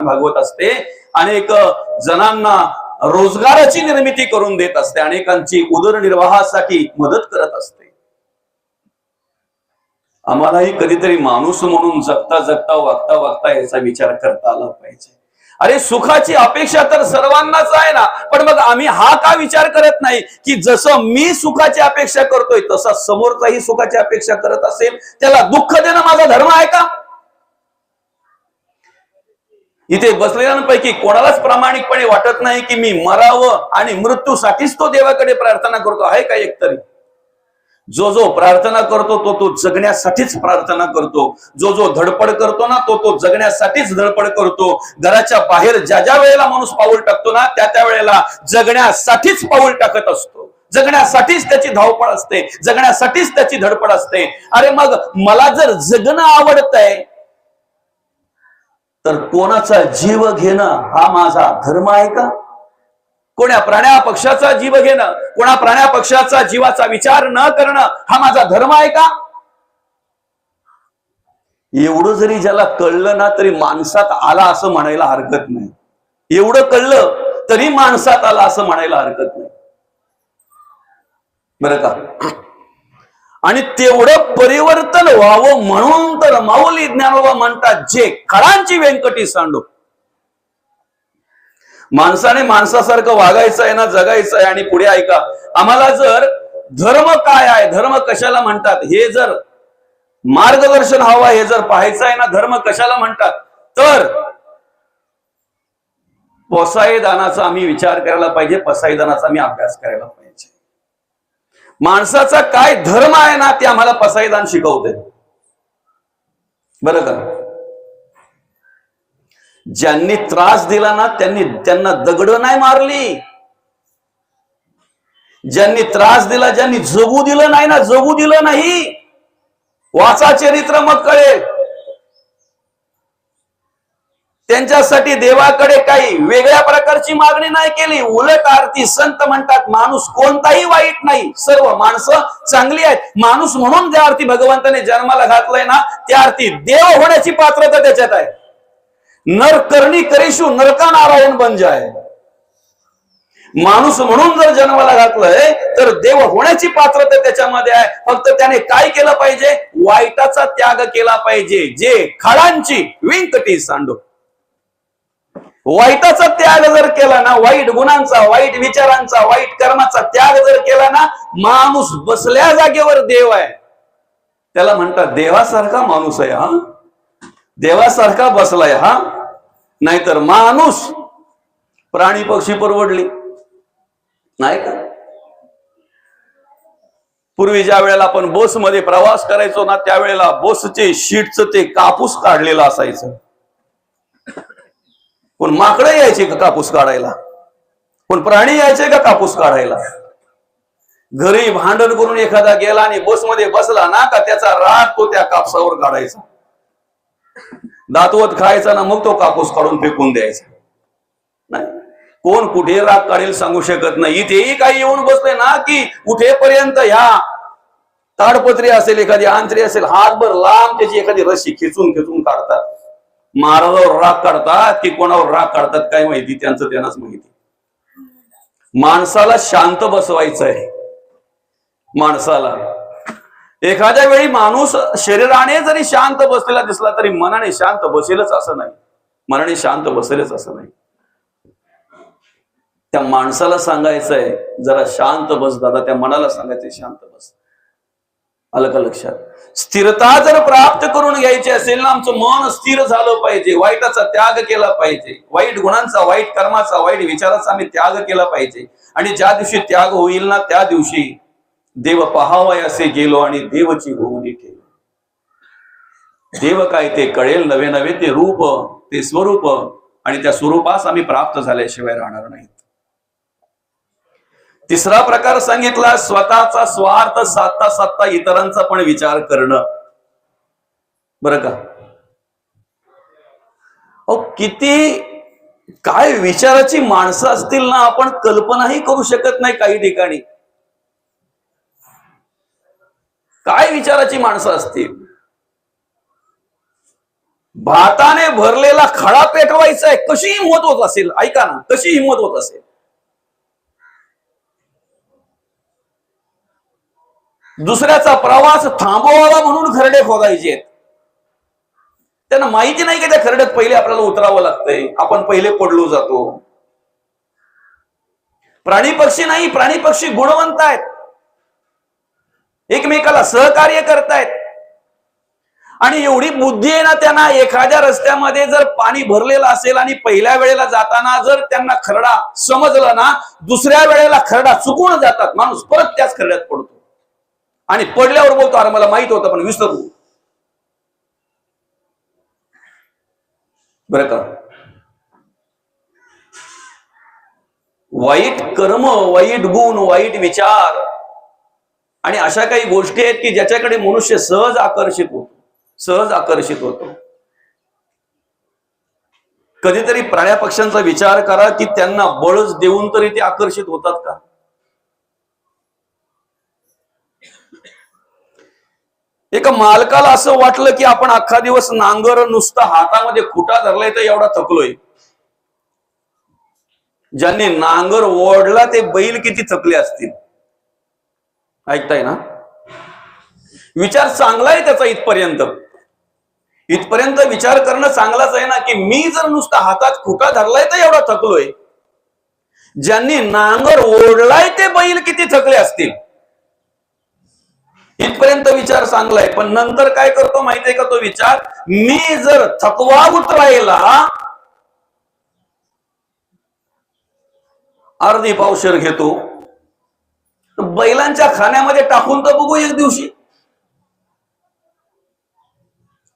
भागवत असते, अनेक जणांना रोजगाराची निर्मिती करून देत असते, अनेकांची उदरनिर्वाहासाठी मदत करत असते. आम्हालाही कधीतरी माणूस म्हणून जगता जगता वागता वागता याचा विचार करता आला पाहिजे. अरे सुखाची अपेक्षा तर सर्वांनाच आहे ना, पण मग आम्ही हा का विचार करत नाही की जसं मी सुखाची अपेक्षा करतोय तसा समोरचाही सुखाची अपेक्षा करत असेल, त्याला दुःख देणं माझा धर्म आहे का? इथे बसलेल्यांपैकी कोणालाच प्रामाणिकपणे वाटत नाही की मी मरावं आणि मृत्यूसाठीच तो देवाकडे प्रार्थना करतो आहे का एकतरी? जो जो प्रार्थना करतो तो तो जगण्यासाठीच प्रार्थना करतो. जो जो धडपड करतो ना तो तो जगण्यासाठीच धडपड करतो. घराच्या बाहेर ज्या ज्या वेळेला माणूस पाऊल टाकतो ना त्या त्या वेळेला जगण्यासाठीच पाऊल टाकत असतो. जगण्यासाठीच त्याची धावपळ असते, जगण्यासाठीच त्याची धडपड असते. अरे मग मला जर जगणं आवडतंय तर कोणाचा जीव घेणं हा माझा धर्म आहे का? कोण्या प्राण्या पक्षाचा जीव घेणं, कोणा प्राण्या पक्षाचा जीवाचा विचार न करणं हा माझा धर्म आहे का? एवढं जरी ज्याला कळलं ना तरी माणसात आला असं म्हणायला हरकत नाही. एवढं कळलं तरी माणसात आला असं म्हणायला हरकत नाही, बरं का? आणि तेवढं परिवर्तन व्हावं म्हणून तर माऊली ज्ञानोबा म्हणतात, जे खडांची व्यंकटी सांडो. माणसाने माणसासारखं वागायचं आहे ना, जगायचं आहे. आणि पुढे ऐका, आम्हाला जर धर्म काय आहे, धर्म कशाला म्हणतात हे जर मार्गदर्शन हवं, हे जर पाहायचं आहे ना धर्म कशाला म्हणतात, तर पसायदानाचा आम्ही विचार करायला पाहिजे, पसायदानाचा आम्ही अभ्यास करायला पाहिजे. माणसाचा काय धर्म आहे ना ते आम्हाला पसायदान शिकवते, बरं का? ज्यांनी त्रास दिला ना त्यांना दगड नाही मारली. ज्यांनी त्रास दिला, ज्यांनी जगू दिलं नाही ना, जगू दिलं नाही. वाचा चरित्र मग कळेल. त्यांच्यासाठी देवाकडे काही वेगळ्या प्रकारची मागणी नाही केली. उलट आरती संत म्हणतात, माणूस कोणताही वाईट नाही, सर्व माणसं चांगली आहेत. माणूस म्हणून ज्या अर्थी भगवंताने जन्माला घातलंय ना त्या अर्थी देव होण्याची पात्रता त्याच्यात आहे. नर करणी करीशू नरका नारायण बन जाय. माणूस म्हणून जर जन्माला घातलंय तर देव होण्याची पात्रता त्याच्यामध्ये आहे. फक्त त्याने काय केलं पाहिजे? वाईटाचा त्याग केला पाहिजे. जे खडांची व्यंकटी सांडो. वाईटाचा त्याग जर केला ना, वाईट गुणांचा, वाईट विचारांचा, वाईट कर्माचा त्याग जर केला ना, माणूस बसल्या जागेवर देव आहे. त्याला म्हणतात देवासारखा माणूस आहे हा, देवासारखा बसलाय हा. नाहीतर माणूस प्राणी पक्षी परवडली नाही का? पूर्वी ज्या वेळेला आपण बसमध्ये प्रवास करायचो ना त्यावेळेला बसचे शीटचं ते कापूस काढलेलं असायचं. पण माकडं यायचे का कापूस काढायला? पण प्राणी यायचे का कापूस काढायला? घरी भांडण करून एखादा गेला आणि बसमध्ये बसला ना का त्याचा राग तो त्या कापसावर काढायचा, दातवत खायचा ना, मग तो कापूस काढून फेकून द्यायचा. नाही, कोण कुठे राग काढेल सांगू शकत नाही. इथेही काही येऊन बसले ना की कुठेपर्यंत ह्या ताडपत्री असेल, एखादी आंतरी असेल, हातभर लांब त्याची एखादी रशी खिचून खिचून काढतात. महाराजावर राग काढतात की कोणावर राग काढतात काय माहिती, त्यांचं त्यांनाच माहिती. माणसाला शांत बसवायचं आहे. माणसाला एखाद्या वेळी माणूस शरीराने जरी शांत बसलेला दिसला तरी मनाने शांत बसेलच असं नाही, मनाने शांत बसेलच असं नाही. त्या माणसाला सांगायचंय जरा शांत बस दादा, त्या मनाला सांगायचंय शांत बस. आलं का लक्षात? स्थिरता जर प्राप्त करून घ्यायची असेल ना, आमचं मन स्थिर झालं पाहिजे. वाईटाचा त्याग केला पाहिजे, वाईट गुणांचा, वाईट कर्माचा, वाईट विचाराचा आम्ही त्याग केला पाहिजे. आणि ज्या दिवशी त्याग होईल ना त्या दिवशी देव पहावय असे गेलो आणि देवची होऊनी केली. देव काय ते कळेल नवे नवे, ते रूप, ते स्वरूप, आणि त्या स्वरूपास आम्ही प्राप्त झाल्याशिवाय राहणार नाहीत. तिसरा प्रकार सांगितला, स्वतःचा स्वार्थ साधता साधता इतरांचा पण विचार करणं. बरं का? किती काय विचाराची माणसं असतील ना, आपण कल्पनाही करू शकत नाही. काही ठिकाणी काय विचाराची माणसं असतील. भाताने भरलेला खडा पेटवायचा आहे, कशी हिंमत होत असेल? ऐका ना, कशी हिंमत होत असेल? दुसऱ्याचा प्रवास थांबवावा म्हणून खरडे खोदायचे. त्यांना माहिती नाही की त्या खरड्यात पहिले आपल्याला उतरावं लागतंय, आपण पहिले पडलो जातो. प्राणी पक्षी नाही, प्राणी पक्षी गुणवंत आहेत, एकमेकाला सहकार्य करतायत. आणि एवढी बुद्धी आहे ना त्यांना, एखाद्या रस्त्यामध्ये जर पाणी भरलेलं असेल आणि पहिल्या वेळेला जाताना जर त्यांना खरडा समजला ना, दुसऱ्या वेळेला खरडा चुकून जातात, माणूस परत त्याच खरड्यात पडतो आणि पडल्यावर बोलतो अरे मला माहित होतं पण विसरलो. बरं का? वाईट कर्म, वाईट गुण, वाईट विचार आणि अशा काही गोष्टी आहेत की ज्याच्याकडे मनुष्य सहज आकर्षित होतो. कधीतरी प्राण्या पक्ष्यांचा विचार करा की त्यांना बळच देऊन तरी ते आकर्षित होतात का? एका मालकाला असं वाटलं की आपण अख्खा दिवस नांगर नुसता हातामध्ये खुटा धरलाय तर एवढा थकलोय. ज्यांनी नांगर ओढला ते बैल किती थकले असतील. ऐकताय ना? विचार चांगला आहे त्याचा, इथपर्यंत विचार करणं चांगलाच आहे ना, की मी जर नुसता हातात खुटा धरलाय तर एवढा थकलोय, ज्यांनी नांगर ओढलाय ते बैल किती थकले असतील. इथपर्यंत विचार चांगला आहे. पण नंतर काय करतो माहितीये का तो विचार? मी जर थकवा उतरायला अर्धी पावशेर घेतो, बैलांच्या खाण्यामध्ये टाकून तर बघू एक दिवशी.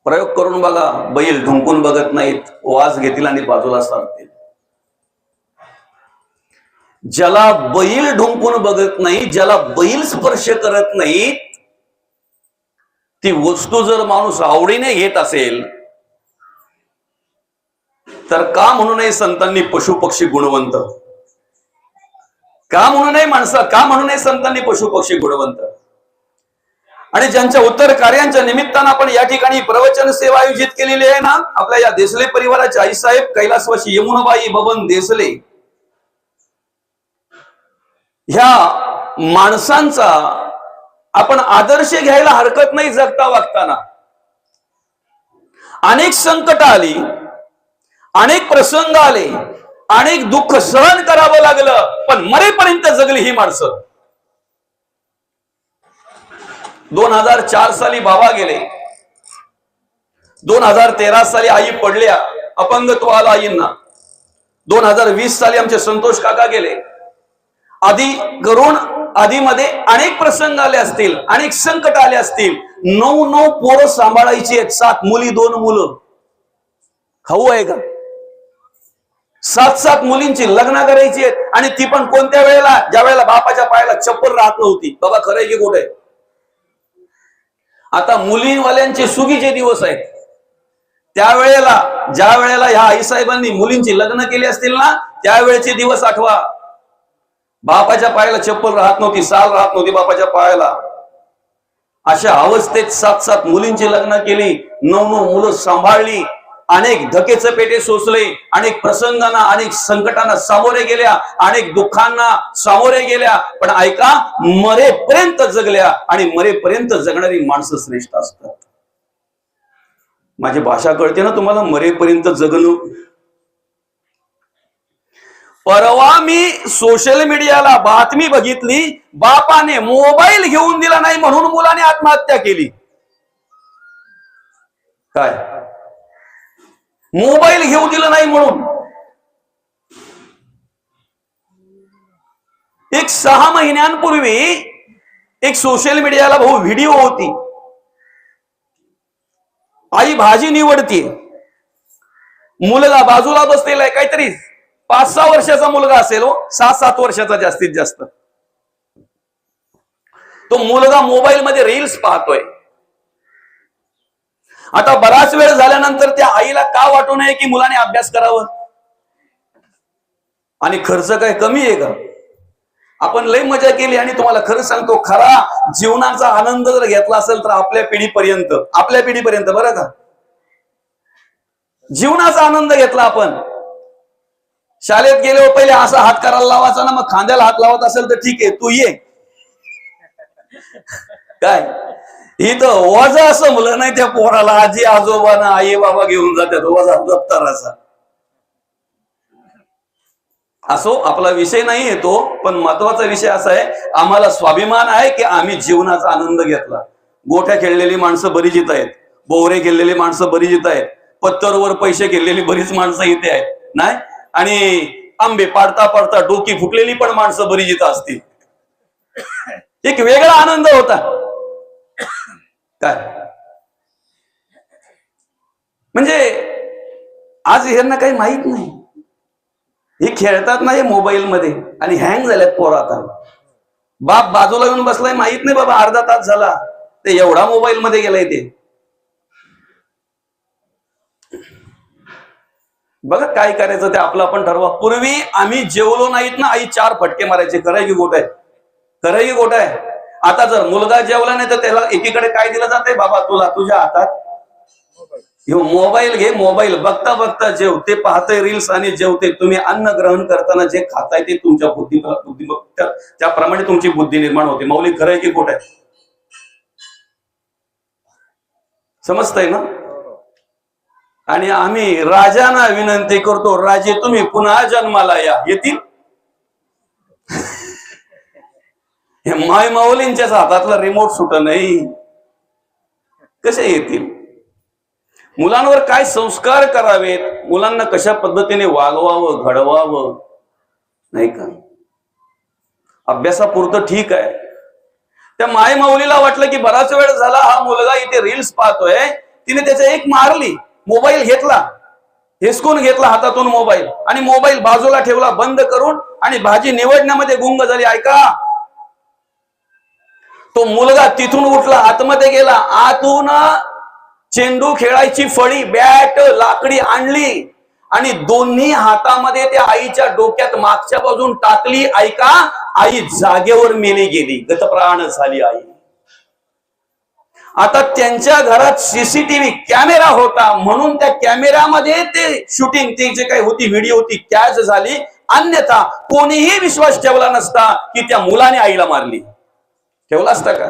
प्रयोग करून बघा. बैल ढुंकून बघत नाहीत, वास घेतील आणि बाजूला सरतील. ज्याला बैल ढुंकून बघत नाही, ज्याला बैल स्पर्श करत नाहीत, ती वस्तू जर माणूस आवडीने घेत असेल तर का म्हणू नये संतांनी पशु पक्षी गुणवंत? का म्हणू नये संतांनी पशु पक्षी गुणवंत? आणि ज्यांच्या उत्तर कार्यांच्या निमित्तानं आपण या ठिकाणी प्रवचन सेवा आयोजित केलेली आहे ना, आपल्या या देसले परिवाराचे आईसाहेब कैलासवासी यमुनाबाई बबन देसले, ह्या माणसांचा आपण आदर्श घ्यायला हरकत नाही. जगता वागताना अनेक संकट आली, अनेक प्रसंग आले, अनेक दुःख सहन करावं लागलं, पण मरेपर्यंत जगली ही माणसं. 2004 साली बाबा गेले, 2013 साली आई पडल्या, अपंगत्व आलं आईंना, 2020 साली आमचे संतोष काका गेले. आधीमध्ये अनेक प्रसंग आले असतील, अनेक संकट आले असतील. 9 पोरं सांभाळायची आहेत, 7 मुली 2 मुलं. खाऊ आहे का? 7 मुलींची लग्न करायची आहेत आणि ती पण कोणत्या वेळेला? ज्या वेळेला बापाच्या पायाला चप्पल राहत नव्हती. बाबा खरंय की कुठे? आता मुलींवाल्यांचे सुगीचे दिवस आहेत. त्यावेळेला ज्या वेळेला ह्या आईसाहेबांनी मुलींची लग्न केली असतील ना, त्यावेळेचे दिवस आठवा. बापाच्या पायाला चप्पल राहत नव्हती, साल राहत नव्हती बापाच्या पायाला. अशा अवस्थेत 7 मुलींची लग्न केली, 9 मुलं सांभाळली, अनेक धकेचे पेटे सोसले, अनेक प्रसंगांना, अनेक संकटांना सामोरे गेल्या, अनेक दुःखांना सामोरे गेल्या. पण ऐका, मरेपर्यंत जगल्या आणि मरेपर्यंत जगणारी माणसं श्रेष्ठ असतात. माझी भाषा कळते ना तुम्हाला? मरेपर्यंत जगणं. परवा मी सोशल मीडियाला बातमी बघितली, बापाने मोबाईल घेऊन दिला नाही म्हणून मुलाने आत्महत्या केली. काय? मोबाईल घेऊ दिला नाही म्हणून. एक 6 महिन्यांपूर्वी एक सोशल मीडियाला भाऊ व्हिडिओ होती. आई भाजी निवडती, मुलगा बाजूला बसलेला आहे, काहीतरी 5-6 वर्षाचा मुलगा असेल, 6-7 वर्षाचा जास्तीत जास्त. तो मुलगा मोबाईल मध्ये रील्स पाहतोय. आता बराच वेळ झाल्यानंतर त्या आईला का वाटू नये की मुलाने अभ्यास करावं? आणि खर्च काय कमी आहे का? आपण लय मजा केली आणि तुम्हाला खरं सांगतो, खरा जीवनाचा आनंद जर घेतला असेल तर आपल्या पिढीपर्यंत बरं का, जीवनाचा आनंद घेतला आपण. शाळेत गेलो पहिले असा हात करायला लावायचा ना, मग खांद्याला हात लावत असेल तर ठीक आहे तू ये. काय इथं वजा असं मुलं नाही त्या पोराला, आजी आजोबाना आई बाबा घेऊन जातात वजा दप्तराचा. असो आपला विषय नाही येतो, पण महत्वाचा विषय असा आहे, आम्हाला स्वाभिमान आहे की आम्ही जीवनाचा आनंद घेतला. गोठ्या खेळलेली माणसं बरीच इथं आहेत, बोवरे खेळलेली माणसं बरीच इथं आहेत, पत्तरवर पैसे खेळलेली बरीच माणसं इथे आहेत नाही, आणि आंबे पाडता पाडता डोकी फुटलेली पण माणसं बरीच इथं असतील. एक वेगळा आनंद होता. काय म्हणजे आज ह्यांना काही माहित नाही, हे खेळतात नाही मोबाईल मध्ये आणि हँग झाल्यात पोरं. आता बाप बाजूला येऊन बसलाय, माहित नाही बाबा अर्धा तास झाला ते एवढा मोबाईल मध्ये गेलाय ते. बघा काय करायचं ते आपलं आपण ठरवा. पूर्वी आम्ही जेवलो नाहीत ना, आई 4 फटके मारायचे. खरंय की गोट आहे? खरंय की गोट आहे? आता जर मुलगा जेवला नाही तर त्याला एकीकडे काय दिलं जाते, बाबा तुला तुझ्या हातात मोबाईल घे, मोबाईल बघता बघता जेव. ते पाहते रील्स आणि जेवते. तुम्ही अन्न ग्रहण करताना जे खाताय ते तुमच्या बुद्धी त्याप्रमाणे तुमची बुद्धी निर्माण होते. मौली खरंय की खोट आहे? समजतंय ना? आणि आम्ही राजांना विनंती करतो, राजे तुम्ही पुन्हा जन्माला या. येतील? हे माय माऊलींच्याच हातातला रिमोट सुट नाही, कसे येतील? मुलांवर काय संस्कार करावेत, मुलांना कशा पद्धतीने वागवावं घडवावं, नाही का? अभ्यासापुरतं ठीक आहे. त्या माय माऊलीला वाटलं की बराच वेळ झाला हा मुलगा इथे रील्स पाहतोय, तिने त्याच्या एक मारली, मोबाईल घेतला, हिसकून घेतला हातातून मोबाईल आणि मोबाईल बाजूला ठेवला बंद करून, आणि भाजी निवडण्यामध्ये गुंग झाली. ऐका, तो मुलगा तिथून उठला, आतमध्ये गेला, आतून चेंडू खेळायची फळी बॅट लाकडी आणली आणि दोन्ही हातामध्ये त्या आईच्या डोक्यात मागच्या बाजून टाकली. ऐका, आई जागेवर मेली गेली, गतप्राण झाली आई. आता त्यांच्या घरात सीसीटीव्ही कॅमेरा होता म्हणून त्या कॅमेऱ्यामध्ये ते शूटिंग, ती जे काही होती व्हिडिओ होती कॅच झाली, अन्यथा कोणीही विश्वास ठेवला नसता की त्या मुलाने आईला मारली. ठेवला असता का?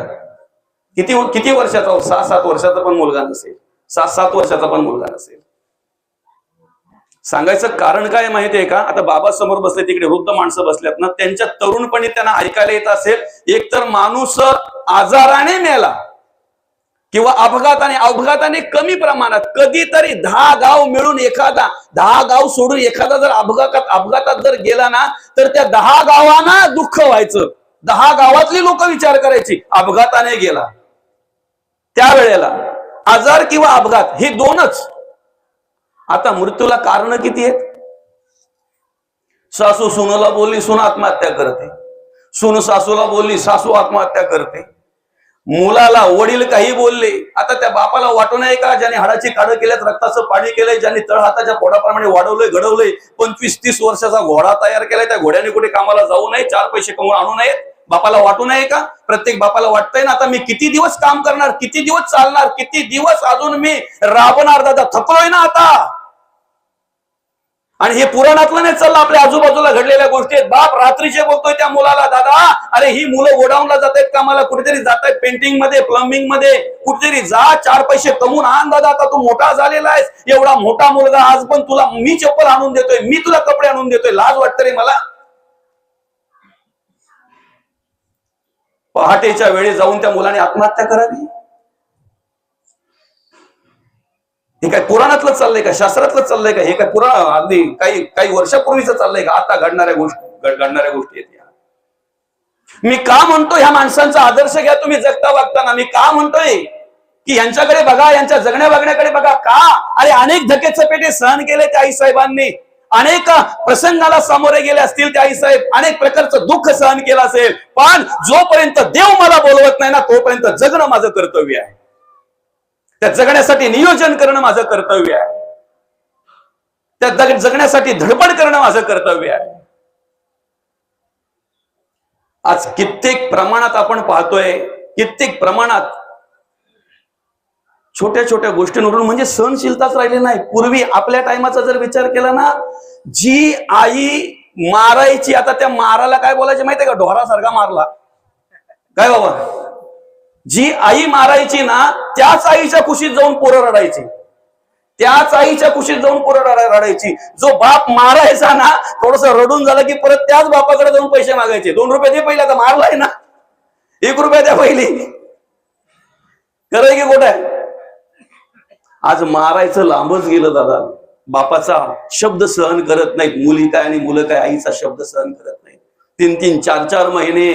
किती वर्षाचा? 6-7 वर्षाचा पण मुलगा नसेल, 7-7 वर्षाचा पण मुलगा नसेल. सांगायचं कारण काय माहितीये का? आता बाबा समोर बसले, तिकडे वृद्ध माणसं बसल्यात ना, त्यांच्या तरुणपणी त्यांना ऐकायला येत असेल, एकतर माणूस आजाराने मेला किंवा अपघाताने कमी प्रमाणात, कधीतरी 10 गाव मिळून 10 गाव सोडून एखादा जर अपघातात जर गेला ना, तर त्या 10 गावांना दुःख व्हायचं. 10 गावातली लोक विचार करायची अपघाताने गेला. त्यावेळेला आजार किंवा अपघात हे दोनच. आता मृत्यूला कारण किती आहेत? सासू सुनला बोलली, सून आत्महत्या करते. सून सासूला बोलली, सासू आत्महत्या करते. मुलाला वडील काही बोलले, आता त्या बापाला वाटू नये का, ज्याने हाडाची काढं केल्यात, रक्ताचं पाणी केलंय, ज्याने तळहाताच्या पोटाप्रमाणे वाढवलंय घडवलंय, 25-30 वर्षाचा घोडा तयार केलाय, त्या घोड्याने कुठे कामाला जाऊ नये, 4 पैसे कमवून आणू नयेत? बापाला वाटू नये का? प्रत्येक बापाला वाटतंय ना, आता मी किती दिवस काम करणार, किती दिवस चालणार, किती दिवस अजून मी राबणार, दादा थकलोय ना आता. आणि हे पुराणातलं नाही चाललं, आपल्या आजूबाजूला घडलेल्या गोष्टी आहेत. बाप रात्रीचे बोलतोय त्या मुलाला, दादा अरे ही मुलं गोडाऊनला जात आहेत कामाला, कुठेतरी जात आहेत पेंटिंग मध्ये, प्लंबिंग मध्ये, कुठेतरी जा, 4 पैसे कमवून आण दादा, आता तू मोठा झालेला आहेस, एवढा मोठा मुलगा, आज पण तुला मी चप्पल आणून देतोय, मी तुला कपडे आणून देतोय, लाज वाटतं रे मला. पहाटेच्या वेळी जाऊन त्या मुलाने आत्महत्या करावी? हे काय पुराणातलं चाललंय का, शास्त्रातलं चाललंय का? हे काय पुराण अगदी काही वर्षापूर्वीच चाललंय का? आता घडणाऱ्या गोष्टी आहेत. मी का म्हणतो ह्या माणसांचा आदर्श घ्या तुम्ही जगता वागताना. मी का म्हणतोय की यांच्याकडे बघा, यांच्या जगण्या वागण्याकडे बघा. का? अरे अनेक धकेचपेटे सहन केले त्या आईसाहेबांनी, अनेक प्रसंगाला सामोरे गेले असतील त्या आईसाहेब, अनेक प्रकारचं दुःख सहन केलं असेल, पण जोपर्यंत देव मला बोलवत नाही ना, तोपर्यंत जगणं माझं कर्तव्य आहे. त्या जगण्यासाठी नियोजन करणं माझं कर्तव्य आहे. त्या जगण्यासाठी धडपड करणं माझं कर्तव्य आहे. आज कित्येक प्रमाणात आपण पाहतोय, कित्येक प्रमाणात छोट्या छोट्या गोष्टींवरून म्हणजे सहनशीलताच राहिली नाही. पूर्वी आपल्या टायमाचा जर विचार केला ना, जी आई मारायची, आता त्या मारायला काय बोलायचे माहितीये का, ढोरासारखा मारला काय बाबा. जी आई मारायची ना, त्याच आईच्या कुशीत जाऊन पोरं रडायची, त्याच आईच्या कुशीत जाऊन पोरं रडायची. जो बाप मारायचा ना, थोडस रडून झालं की परत त्याच बापाकडे जाऊन पैसे मागायचे. 2 रुपये दे पहिले, आता मारलाय ना, 1 रुपया द्या पहिली. खरंय की खोटं आहे? आज मारायचं लांबच गेलं दादा. बापाचा शब्द सहन करत नाहीत मुली काय आणि मुलं काय, आईचा शब्द सहन करत नाहीत. 3-3, 4-4 महिने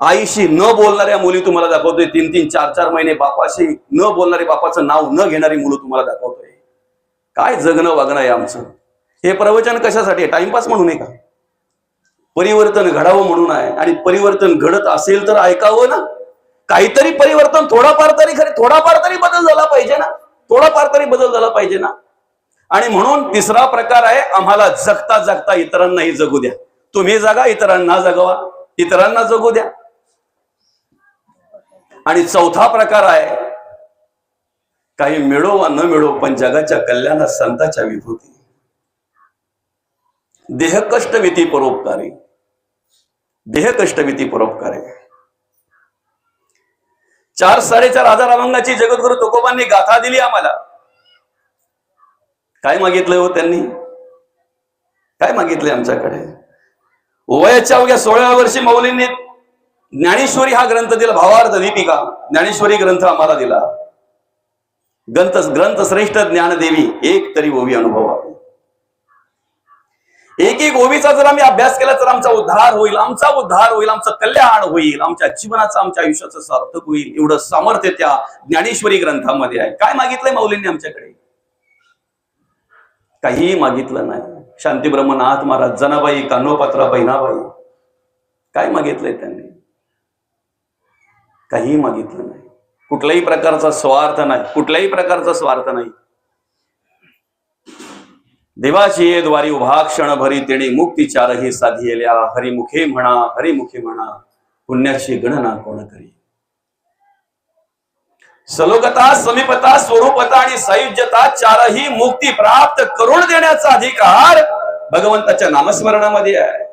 आईशी न बोलणाऱ्या मुली तुम्हाला दाखवतोय. 3-3, 4-4 महिने बापाशी न बोलणारे, बापाचं नाव न घेणारी मुलं तुम्हाला दाखवतोय. काय जगणं वागणं आहे आमचं. हे प्रवचन कशासाठी? टाइमपास म्हणून आहे का? परिवर्तन घडावं म्हणून आहे. आणि परिवर्तन घडत असेल तर ऐकावं ना. काहीतरी परिवर्तन, थोडाफार तरी, खरे थोडाफार तरी बदल झाला पाहिजे ना, थोडाफार तरी बदल झाला पाहिजे ना. आणि म्हणून तिसरा प्रकार आहे, आम्हाला जगता जगता इतरांनाही जगू द्या. तुम्ही जगा, इतरांना जगवा, इतरांना जगू द्या. आणि चौथा प्रकार आहे, काही मिळो वा न मिळो पण जगाच्या कल्याणात संतांच्या विभूती. देहकष्ट विती परोपकारी, देहकष्ट विती परोपकारी. 4-4.5 अभंगाची जगद्गुरु तुकोबांनी गाथा दिली आम्हाला. काय मागितलंय हो त्यांनी? काय मागितलंय आमच्याकडे? वयाच्या अवघ्या 16व्या वर्षी माऊलींनी ज्ञानेश्वरी हा ग्रंथ दिला, भावार्थ दीपिका ज्ञानेश्वरी ग्रंथ आम्हाला दिला. ग्रंथ श्रेष्ठ ज्ञानदेवी एक तरी ओवी अनुभवा. एक ओवीचा जर आम्ही अभ्यास केला तर आमचा उद्धार होईल, आमचा उद्धार होईल, आमचं कल्याण होईल, आमच्या जीवनाचं, आमच्या आयुष्याचं सार्थक होईल. एवढं सामर्थ्य त्या ज्ञानेश्वरी ग्रंथामध्ये आहे. काय मागितलंय माऊलींनी आमच्याकडे? काहीही मागितलं नाही. शांती ब्रह्मनाथ महाराज, जनाबाई, कान्होपात्रा, बहिणाबाई, काय मागितलंय त्यांनी? काहीही मागितलं नाही. कुठल्याही प्रकारचा स्वार्थ नाही, कुठल्याही प्रकारचा स्वार्थ नाही. देवाची ये द्वारी उभा क्षण भरी, तेणे मुक्ती चारही साधियल्या. हरिमुखे म्हणा, हरिमुखे म्हणा, पुण्याची गणना कोण करी. सलोकता, समीपता, स्वरूपता आणि सायुज्यता, चारही मुक्ती प्राप्त करून देण्याचा अधिकार भगवंताच्या नामस्मरणामध्ये आहे,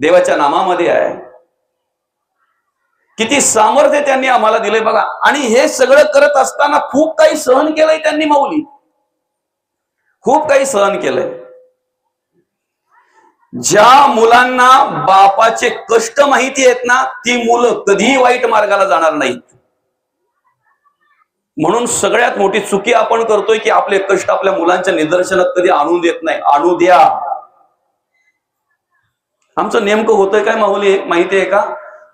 देवाच्या नामामध्ये आहे. किती सामर्थ्य त्यांनी आम्हाला दिले बघा. आणि हे सगळं करत असताना खूप काही सहन केलंय त्यांनी माऊली, खूप काही सहन केलंय. ज्या मुलांना बापाचे कष्ट माहिती आहेत ना, ती मुलं कधीही वाईट मार्गाला जाणार नाहीत. म्हणून सगळ्यात मोठी चुकी आपण करतोय की आपले कष्ट आपल्या मुलांच्या निदर्शनात कधी आणून देत नाही. आणू द्या. आमचं नेमकं होतंय काय माऊली माहितीये का?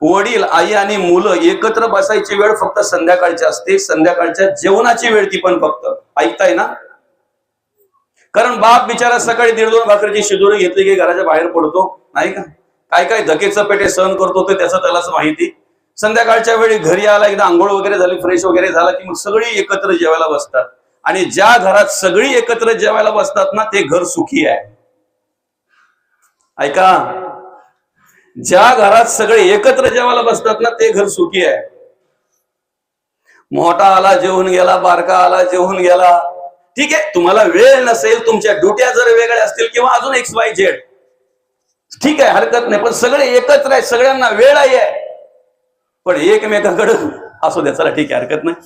वडील, आई आणि मुलं एकत्र बसायची वेळ फक्त संध्याकाळची असते. संध्याकाळच्या जेवणाची वेळ ती पण फक्त. ऐकताय ना? कारण बाप बिचारा सकाळी 1.5-2 भाकरीची शिदोरी घेतली की घराच्या बाहेर पडतो, नाही का? काय काय धकेचं पेटे सहन करतो ते त्याचं त्यालाच माहिती. संध्याकाळच्या वेळी घरी आला, एकदा आंघोळ वगैरे झाली, फ्रेश वगैरे झाला की मग सगळी एकत्र जेवायला बसतात. आणि ज्या घरात सगळी एकत्र जेवायला बसतात ना, ते घर सुखी आहे. ऐका, ज्या घरात सगळे एकत्र जेवायला बसतात ना, ते घर सुखी आहे. मोठा आला जेवून गेला, बारका आला जेवून गेला, ठीक आहे. तुम्हाला वेळ नसेल, तुमच्या ड्युट्या जर वेगळ्या असतील किंवा अजून XYZ, ठीक आहे, हरकत नाही. पण सगळे एकत्र आहे, सगळ्यांना वेळ आहे, पण एकमेकांकडे असू द्या, चला ठीक आहे, हरकत नाही.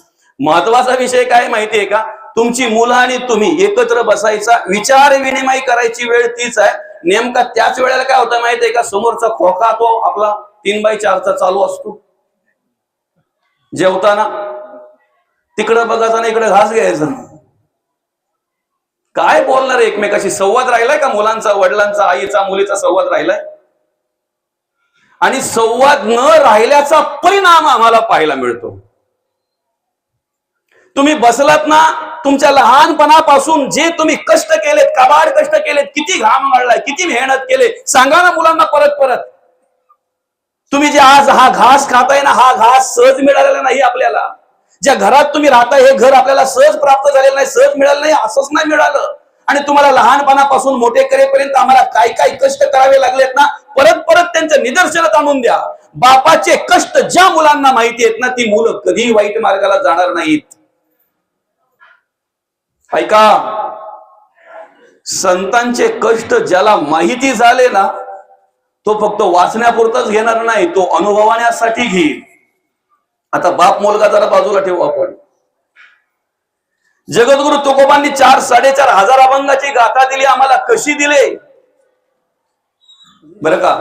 महत्वाचा विषय काय माहितीये का? तुमची मुलं आणि तुम्ही एकत्र बसायचा, विचार विनिमय करायची वेळ तीच आहे. नेमका त्याच वेळेला काय होतं माहितीये का? समोरचा खोका तो आपला 3x4चा चालू असतो. जेवताना तिकडं बघायचं, इकडे घास घ्यायचं. काय बोलणार एकमेकाशी? संवाद राहिलाय का मुलांचा, वडिलांचा, आईचा, मुलीचा संवाद राहिलाय? आणि संवाद न राहिल्याचा परिणाम आम्हाला पाहायला मिळतो. तुम्ही बसलात ना, तुमच्या लहानपणापासून जे तुम्ही कष्ट केलेत, काबाड कष्ट केलेत, किती घाम गाळलाय, किती मेहनत केले, सांगा ना मुलांना परत परत. तुम्ही जे आज हा घास खाताय ना, हा घास सहज मिळालेला नाही आपल्याला. ज्या घरात तुम्ही राहताय हे घर आपल्याला सहज प्राप्त झालेलं नाही, सहज मिळालं नाही, असंच नाही मिळालं. आणि तुम्हाला लहानपणापासून मोठे करेपर्यंत आम्हाला काय काय कष्ट करावे लागलेत ना, परत परत त्यांच्या निदर्शनात आणून द्या. बापाचे कष्ट ज्या मुलांना माहिती आहेत ना, ती मुलं कधीही वाईट मार्गाला जाणार नाहीत. ऐका, संतांचे कष्ट ज्याला माहिती झाले ना, तो फक्त वाचण्यापुरताच घेणार नाही, तो अनुभवण्यासाठी घेईल. आता बाप मुलगा जरा बाजूला ठेवू आपण. जगद्गुरु तुकोबांनी 4-4.5 हजार अभंगाची गाथा दिली आम्हाला. कशी दिले बरं का?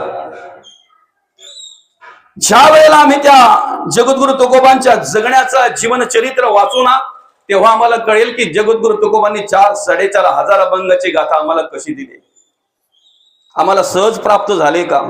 ज्या वेळेला आम्ही त्या जगद्गुरु तुकोबांच्या जगण्याचा जीवन चरित्र वाचू ना, तेव्हा आम्हाला कळेल की जगद्गुरु तुकोबांनी 4-4.5 हजार अभंगाची गाथा आम्हाला कशी दिली. आम्हाला सहज प्राप्त झाले का?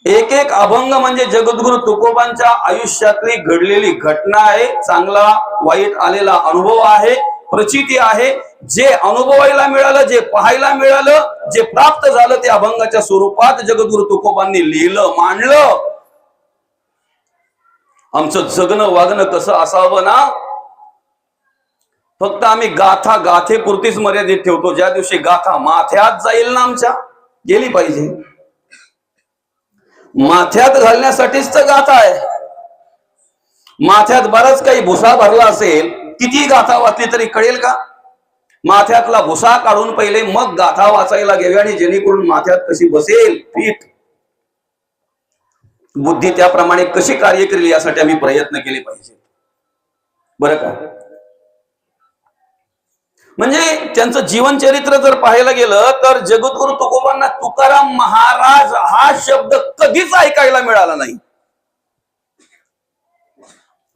एक एक अभंग म्हणजे जगद्गुरु तुकोबांच्या आयुष्यातली घडलेली घटना आहे, चांगला वाईट आलेला अनुभव आहे, प्रचिती आहे. जे अनुभवायला मिळालं, जे पाहायला मिळालं, जे प्राप्त झालं, ते अभंगाच्या स्वरूपात जगद्गुरु तुकोबांनी लिहिलं, मांडलं. आमचं जगणं वागणं कसं असावं ना, फक्त आम्ही गाथा गाथेपुरतीच मर्यादित ठेवतो. ज्या दिवशी गाथा माथ्यात जाईल ना आमच्या, गेली पाहिजे. माथ्यात घालण्यासाठीच तर गाथा आहे. माथ्यात बराच काही भुसा भरला असेल, किती गाथा वाचली तरी कळेल का? माथ्यातला भुसा काढून पहिले मग गाथा वाचायला घ्यावी, आणि जेणेकरून माथ्यात कशी बसेल पीठ, बुद्धी त्याप्रमाणे कशी कार्य करेल यासाठी आम्ही प्रयत्न केले पाहिजे. बरं का? म्हणजे त्यांचं जीवन चरित्र जर पाहायला गेलं तर जगद्गुरु तुकोबांना तुकाराम महाराज हा शब्द कधीच ऐकायला मिळाला नाही.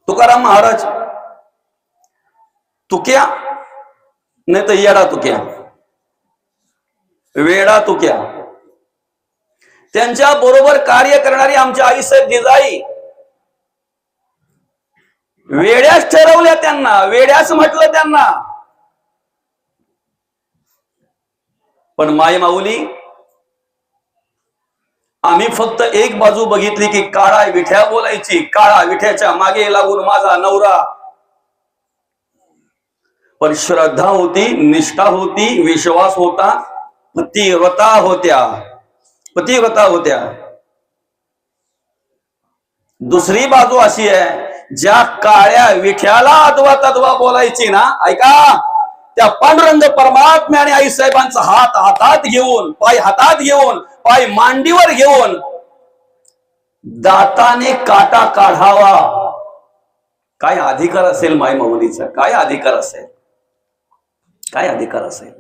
तुकाराम महाराज तुक्या नाही तर येडा तुक्या, वेडा तुक्या. त्यांच्या बरोबर कार्य करणारी आमच्या आईसाहेब जिजाई वेड्याच ठरवल्या त्यांना, वेड्याच म्हटलं त्यांना. पण माय माऊली, आम्ही फक्त एक बाजू बघितली की काळा विठ्या बोलायची, काळा विठ्याच्या मागे लागून माझा नवरा. पण श्रद्धा होती, निष्ठा होती, विश्वास होता, पतिव्रता होत्या, पतिव्रता होत्या. दुसरी बाजू अशी आहे, ज्या काळ्या विठ्याला अद्वा तद्वा बोलायची ना, ऐका, त्या पांडुरंग परमात्म्याने आई साहेबांचा हात हातात घेऊन, पाय हातात घेऊन, पाय मांडीवर घेऊन दाताने काटा काढावा. काय अधिकार असेल माय माऊलीचा? काय अधिकार असेल? काय अधिकार असेल?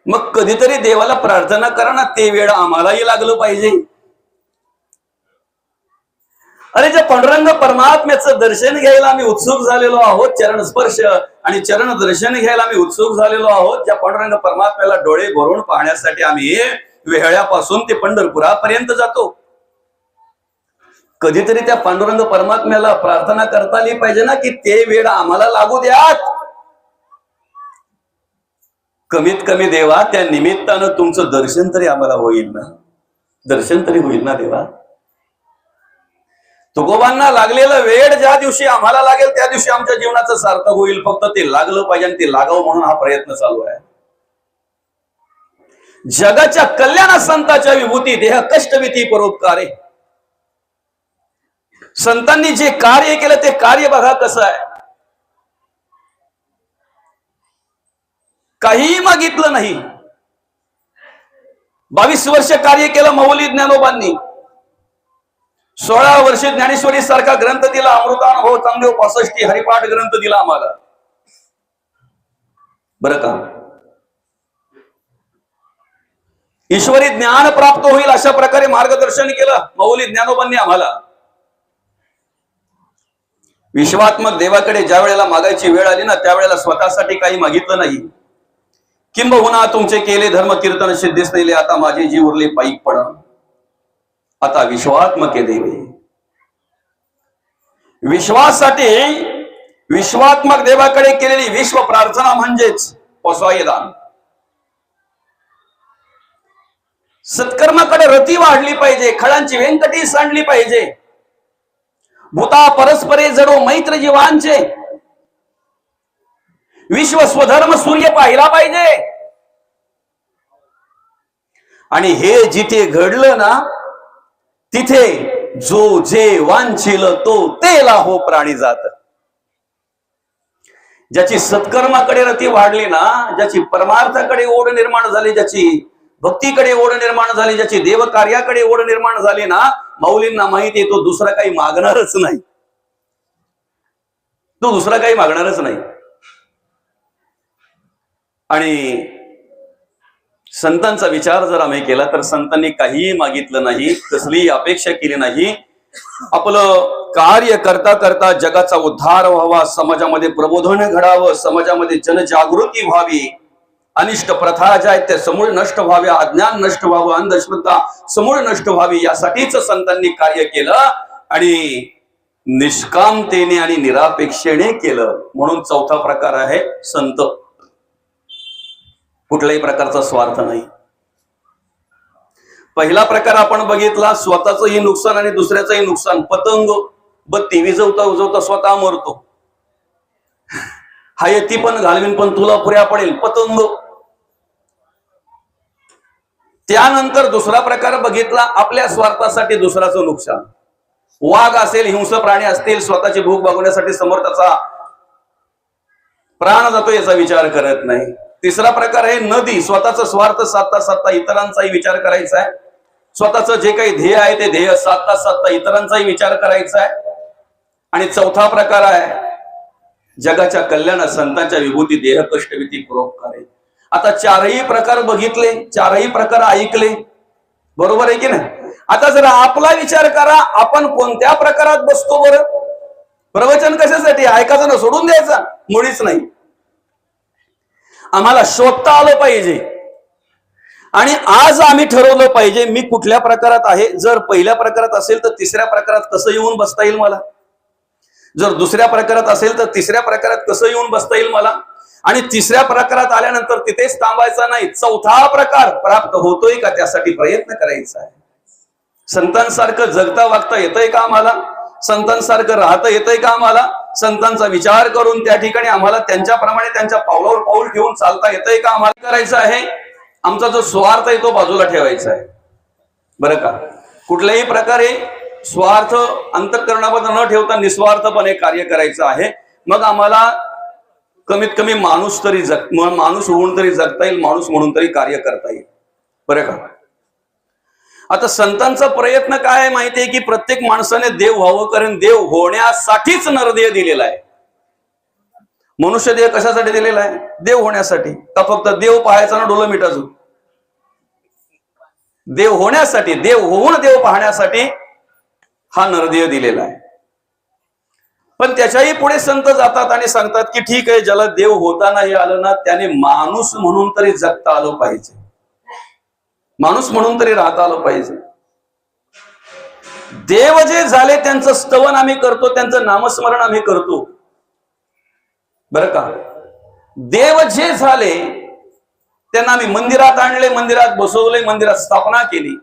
मग कधीतरी देवाला प्रार्थना करा ना, ते वेळ आम्हालाही लागलं पाहिजे. अरे, ज्या पांडुरंग परमात्म्याचं दर्शन घ्यायला आम्ही उत्सुक झालेलो आहोत, चरण स्पर्श आणि चरण दर्शन घ्यायला आम्ही उत्सुक झालेलो आहोत, ज्या पांडुरंग परमात्म्याला डोळे भरून पाहण्यासाठी आम्ही वेहळ्यापासून ते पंढरपुरापर्यंत जातो. कधीतरी त्या पांडुरंग परमात्म्याला प्रार्थना करता आली पाहिजे ना की ते वेळ आम्हाला लागू द्यात. कमीत कमी देवा, त्या निमित्तानं तुमचं दर्शन तरी आम्हाला होईल ना, दर्शन तरी होईल ना देवा. तुकोबांना लागलेलं वेळ ज्या दिवशी आम्हाला लागेल त्या दिवशी आमच्या जीवनाचं सार्थक होईल. फक्त ते लागलं पाहिजे आणि ते लागावं म्हणून हा प्रयत्न चालू आहे. जगाच्या कल्याणा संतांच्या विभूती, देह कष्टविती परोपकारे. संतांनी जे कार्य केलं ते कार्य बघा कसं आहे. काही मागितलं नाही. 22 वर्ष कार्य केलं माऊली ज्ञानोबांनी. 16 वर्षे ज्ञानेश्वरी सारखा ग्रंथ दिला, अमृतानुभव चांगदेव 65 हरिपाठ ग्रंथ दिला आम्हाला. बरं का? ईश्वरी ज्ञान प्राप्त होईल अशा प्रकारे मार्गदर्शन केलं माऊली ज्ञानोबांनी आम्हाला. विश्वात्मक देवाकडे ज्या वेळेला मागायची वेळ आली ना, त्यावेळेला स्वतःसाठी काही मागितलं नाही. किंबहुना तुमचे केले धर्म कीर्तन सिद्धीस नेले, आता माझे जीव उरले पायी पड. आता विश्वात्मके देवे. विश्वासाठी विश्वात्मक देवाकडे केलेली विश्व प्रार्थना म्हणजेच पसवायदान. सत्कर्माकडे रती वाढली पाहिजे, खळांची व्यंकटी सांडली पाहिजे. भूता परस्परे जडो मैत्र जीवांचे. विश्व स्वधर्म सूर्य पाहिला पाहिजे. आणि हे जिथे घडलं ना, तिथे जो जे वांछिल तो तेला हो प्राणी जात. ज्याची सत्कर्माकडे रती वाढली ना, ज्याची परमार्थाकडे ओढ निर्माण झाली, ज्याची भक्तीकडे ओढ निर्माण झाली, ज्याची देवकार्याकडे ओढ निर्माण झाली ना, माऊलींना माहिती आहे तो दुसरा काही मागणारच नाही, तो दुसरा काही मागणारच नाही. आणि संतांचा विचार जर आम्ही केला तर संतांनी काहीही मागितलं नाही, कसलीही अपेक्षा केली नाही. आपलं कार्य करता करता जगाचा उद्धार व्हावा, समाजामध्ये प्रबोधन घडावं, समाजामध्ये जनजागृती व्हावी, अनिष्ट प्रथा ज्या आहेत त्या समूळ नष्ट व्हाव्या, अज्ञान नष्ट व्हावं, अंधश्रद्धा समूळ नष्ट व्हावी, यासाठीच संतांनी कार्य केलं आणि निष्कामतेने आणि निरापेक्षेने केलं. म्हणून चौथा प्रकार आहे संत. कुठल्याही प्रकारचा स्वार्थ नाही. पहिला प्रकार आपण बघितला, स्वतःचंही नुकसान आणि दुसऱ्याचंही नुकसान. पतंग बत्ती विजवता उजवता स्वतः मरतो, हाय ती पण घालवीन पण तुला पुऱ्या पडेल, पतंग. त्यानंतर दुसरा प्रकार बघितला, आपल्या स्वार्थासाठी दुसऱ्याचं नुकसान. वाघ असेल, हिंस्र प्राणी असतील, स्वतःची भूक भागवण्यासाठी समोर त्याचा प्राण जातो याचा विचार करत नाही. तिसरा प्रकार आहे नदी, स्वतःचा स्वार्थ साधता साधता इतरांचाही विचार करायचा आहे, स्वतःचं जे काही ध्येय आहे ते ध्येय साधता साधता इतरांचाही विचार करायचा आहे. आणि चौथा प्रकार आहे जगाच्या कल्याणात संतांच्या विभूती देह कष्टविती परोपकार आहे. आता चारही प्रकार बघितले, चारही प्रकार ऐकले, बरोबर आहे की नाही? आता जर आपला विचार करा, आपण कोणत्या प्रकारात बसतो बरं? प्रवचन कशासाठी ऐकायचं ना सोडून द्यायचा? मुळीच नाही. आम्हाला शोधता आलं पाहिजे आणि आज आम्ही ठरवलं पाहिजे मी कुठल्या प्रकारात आहे. जर पहिल्या प्रकारात असेल तर तिसऱ्या प्रकारात कसं येऊन बसता येईल मला, जर दुसऱ्या प्रकारात असेल तर तिसऱ्या प्रकारात कसं येऊन बसता येईल मला, आणि तिसऱ्या प्रकारात आल्यानंतर तिथेच थांबायचा नाही, चौथा प्रकार प्राप्त होतोय का त्यासाठी प्रयत्न करायचा आहे. संतांसारखं जगता वागता येतंय का आम्हाला, संतांसारखं राहता येतंय का आम्हाला, संतांचा विचार करून त्या ठिकाणी आम्हाला त्यांच्याप्रमाणे त्यांच्या पावलावर पाऊल ठेवून चालता येतंय का आम्हाला करायचं आहे. आमचा जो स्वार्थ आहे तो बाजूला ठेवायचा आहे, बरं का. कुठल्याही प्रकारे स्वार्थ अंतःकरणामध्ये न ठेवता निस्वार्थपणे कार्य करायचं आहे. मग आम्हाला कमीत कमी माणूस होऊन तरी जगता येईल, माणूस म्हणून तरी कार्य करता येईल, बरं का. आता संतांचा प्रयत्न काय आहे माहितीये की प्रत्येक माणसाने देव व्हावं, कारण देव होण्यासाठीच नरदेह दिलेला आहे. मनुष्य देह कशासाठी दिलेला आहे? देव होण्यासाठी. का फक्त देव पाहायचा ना डोलं मिठाचं? देव होण्यासाठी, देव होऊन देव पाहण्यासाठी हा नरदेह दिलेला आहे. पण त्याच्याही पुढे संत जातात आणि सांगतात की ठीक आहे, ज्याला देव होता नाही आलं ना त्याने माणूस म्हणून तरी जगता आलं पाहिजे, माणूस म्हणून तरी राहता आलं पाहिजे. देव जे झाले त्यांचं स्तवन आम्ही करतो, त्यांचं नामस्मरण आम्ही करतो, बरं का. देव जे झाले त्यांना आम्ही मंदिरात आणले, मंदिरात बसवले, मंदिरात स्थापना केली.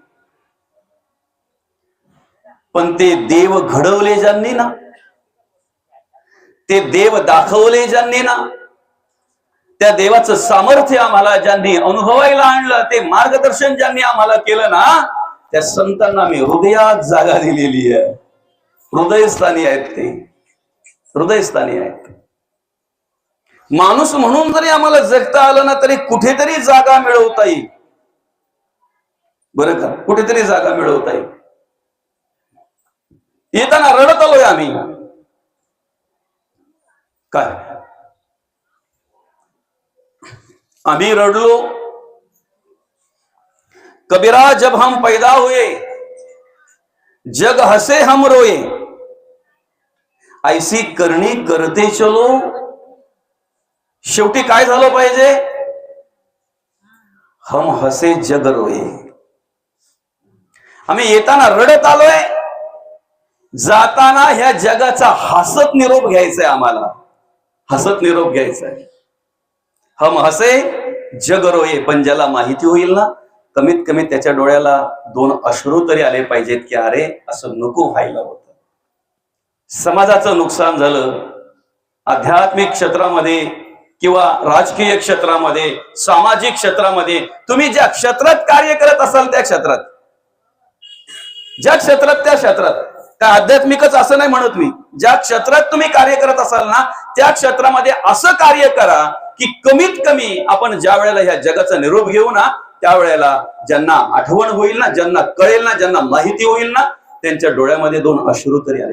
पण ते देव घडवले ज्यांनी ना, ते देव दाखवले ज्यांनी ना, त्या देवाचं सामर्थ्य आम्हाला ज्यांनी अनुभवायला आणलं, ते मार्गदर्शन ज्यांनी आम्हाला केलं ना, त्या संतांना मी हृदयात जागा दिलेली आहे. हृदयस्थानी आहेत ते, हृदयस्थानी आहेत. माणूस म्हणून जरी आम्हाला जगता आलं ना तरी कुठेतरी जागा मिळवता येईल, बरं का, कुठेतरी जागा मिळवता येईल. येताना रडत आलोय आम्ही, काय आम्ही रडलो. कबीरा जब हम पैदा हुए जग हसे हम रोए, ऐसी करणी करते चलो. शेवटी काय झालं पाहिजे? हम हसे जग रोए. आम्ही येताना रडत आलोय, जाताना ह्या जगाचा हसत निरोप घ्यायचाय, आम्हाला हसत निरोप घ्यायचाय. हम हसे जग रोए. पण ज्याला माहिती होईल ना, कमीत कमी त्याच्या डोळ्याला 2 अश्रू तरी आले पाहिजेत की अरे असं नको व्हायला होतं. समाजाचं नुकसान झालं, आध्यात्मिक क्षेत्रामध्ये किंवा राजकीय क्षेत्रामध्ये, सामाजिक क्षेत्रामध्ये, तुम्ही ज्या क्षेत्रात कार्य करत असाल त्या क्षेत्रात, ज्या क्षेत्रात त्या क्षेत्रात काय आध्यात्मिकच असं नाही म्हणत मी, ज्या क्षेत्रात तुम्ही कार्य करत असाल ना त्या क्षेत्रामध्ये असं कार्य करा की कमीत कमी आपण ज्या वेळेला ह्या जगाचा निरोप घेऊ ना त्यावेळेला ज्यांना आठवण होईल ना, ज्यांना कळेल ना, ज्यांना माहिती होईल ना, त्यांच्या डोळ्यामध्ये 2 अश्रू तरी आले.